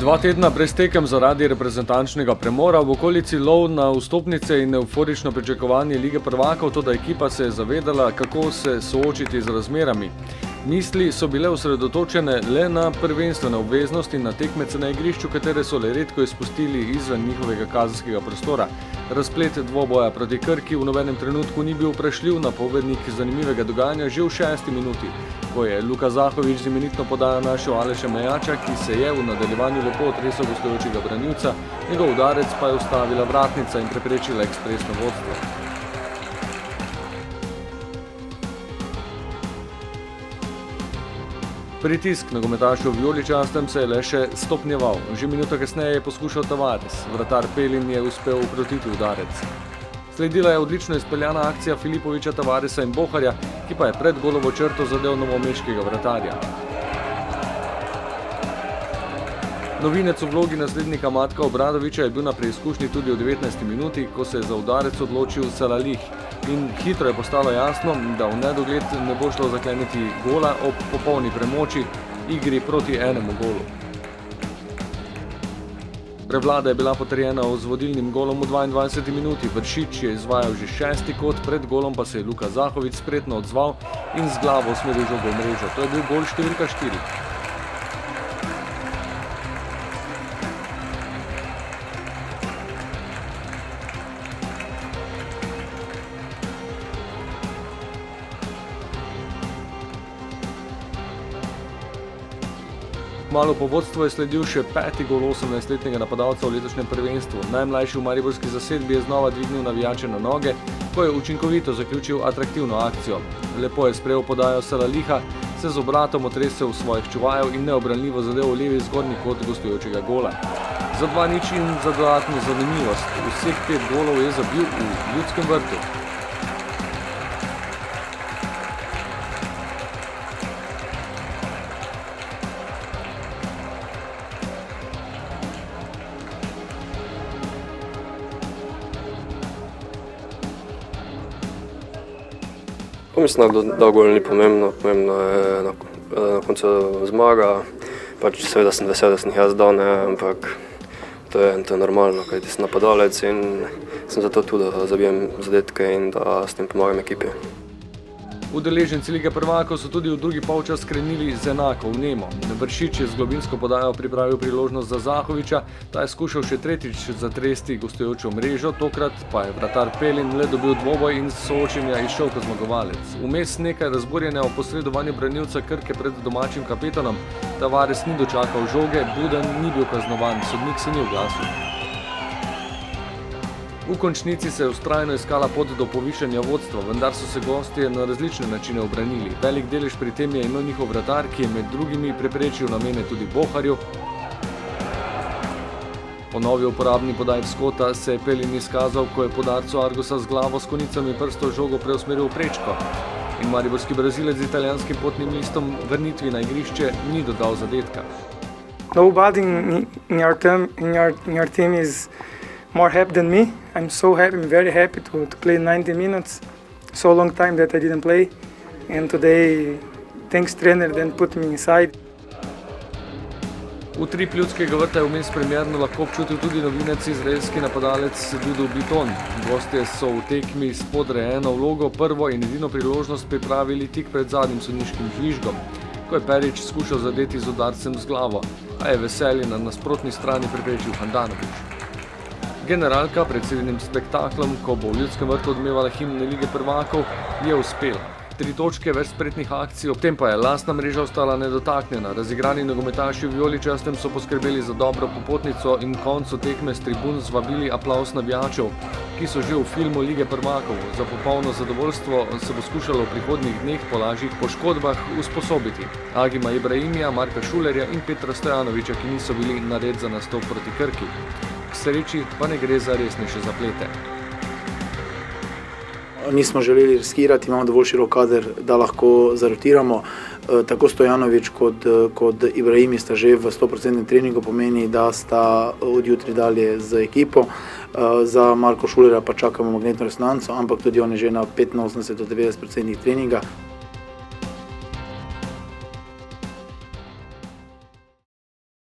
2 tedna brez tekem zaradi reprezentančnega premora, v okolici lov na vstopnice in euforično pričakovanje Lige prvakov, toda ekipa se je zavedala, kako se soočiti z razmerami. Misli so bile osredotočene le na prvenstvene obveznosti in na tekmece na igrišču, katere so le redko izpustili izven njihovega kazenskega prostora. Razplet dvoboja proti Krki v nobenem trenutku ni bil vprašljiv, napovednik zanimivega dogajanja že v 6. minuti, ko je Luka Zahovič z imenitno podajo našel Aleša Mejača, ki se je v nadaljevanju lepo otresel gostujočega branilca, njegov udarec pa je ustavila vratnica in preprečila ekspresno vodstvo. Pritisk nogometašev vijoličastem se je le še stopnjeval. Že minuto kasneje je poskušal Tavares. Vratar Pelin je uspel ukrotiti udarec. Sledila je odlično izpeljana akcija Filipoviča, Tavaresa in Boharja, ki pa je pred golovo črto zadel novomeškega vratarja. Novinec v vlogi naslednika Matka Obradoviča je bil na preizkušnji tudi v 19. minuti, ko se je za udarec odločil Salalih. In hitro je postalo jasno, da v nedogled ne bo šlo zakleniti gola ob popolni premoči igri proti enemu golu. Prevlada je bila potrjena z vodilnim golom v 22. minuti. Vršič je izvajal že 6. kot, pred golom pa se je Luka Zahovič spretno odzval in z glavo usmeril žogo v mrežo. To je bil gol številka 4. Malo po vodstvu je sledil še 5. gol 18-letnega napadalca v letošnjem prvenstvu. Najmlajši v mariborski zasedbi je znova dvignil navijače na noge, ko je učinkovito zaključil atraktivno akcijo. Lepo je sprejel podajo Salaliha, se z obratom otresel svojih čuvajev in neobranljivo zadel v levi zgornji kot gostujočega gola. Za 2:0 in za dodatno zanimivost. Vseh 5 golov je zabil v Ljudskem vrtu. Mislim, da gol ni pomembno, pomembno je na koncu zmaga. Pač seveda sem vesel, da sem jih jaz dal, ampak to je normalno, kajti sem napadalec in sem zato tudi, da zabijem zadetke in da s tem pomagam ekipi. Udeleženci Lige prvakov so tudi v drugi polčas skrenili z enako vnemo. Vršič je z globinsko podajo pripravil priložnost za Zahoviča, ta je skušal še 3. zatresti gostujočo mrežo, tokrat pa je vratar Pelin le dobil dvoboj in soočenja izšel kot zmagovalec. Vmes nekaj razburjenja o posredovanju branilca Krke pred domačim kapetanom. Tavares ni dočakal žoge, Budan ni bil kaznovan, sodnik se ni oglasil. V končnici se je vztrajno iskala pot do povišanja vodstva, vendar so se gostje na različne načine obranili. Velik delež pri tem je imel njihov vratar, ki je med drugimi preprečil namene tudi Boharju. Po novi uporabni podaji Skota se je Pelin izkazal, ko je podarcu Argusa z glavo s konicami prstov žogo preusmeril v prečko. In mariborski Brazilec z italijanskim potnim listom vrnitvi na igrišče ni dodal zadetka. Nobody in your team is more happy than me. I'm so happy, I'm very happy to play 90 minutes. So long time that I didn't play. And today, thanks trainer, then put me inside. Utrip Ljudskega vrta je vmes premierno lahko občutil tudi novinec izraelski napadalec Dudu Biton. Gostje so v tekmi s podrejeno vlogo prvo in edino priložnost pripravili tik pred zadnjim sodniškim žvižgom, ko je Perić skušal zadeti z udarcem z glavo, a je veselje na nasprotni strani preprečil Handanović. Generalka pred srednjim spektaklom, ko bo v Ljudskem vrtu odmevala himne Lige prvakov, je uspela. 3 točke, več spretnih akcij, ob tem pa je lastna mreža ostala nedotaknjena. Razigrani nogometaši v vijoličastem so poskrbeli za dobro popotnico in koncu tekme s tribun zvabili aplavz navijačev, ki so že v filmu Lige prvakov. Za popolno zadovoljstvo se bo skušalo v prihodnjih dneh po lažjih poškodbah usposobiti Agima Ibrahimija, Marka Šulerja in Petra Stojanoviča, ki niso bili nared za nastop proti Krki. K sreči pa ne gre za resnejše zaplete. Nismo želeli riskirati, imamo dovolj širok kader, da lahko zarotiramo. Tako Stojanovič kot Ibrahimi sta že v 100% treningu, pomeni, da sta od jutri dalje z ekipo. Za Marko Šulerja pa čakamo magnetno resonanco, ampak tudi on je že na 85 do 90% treninga.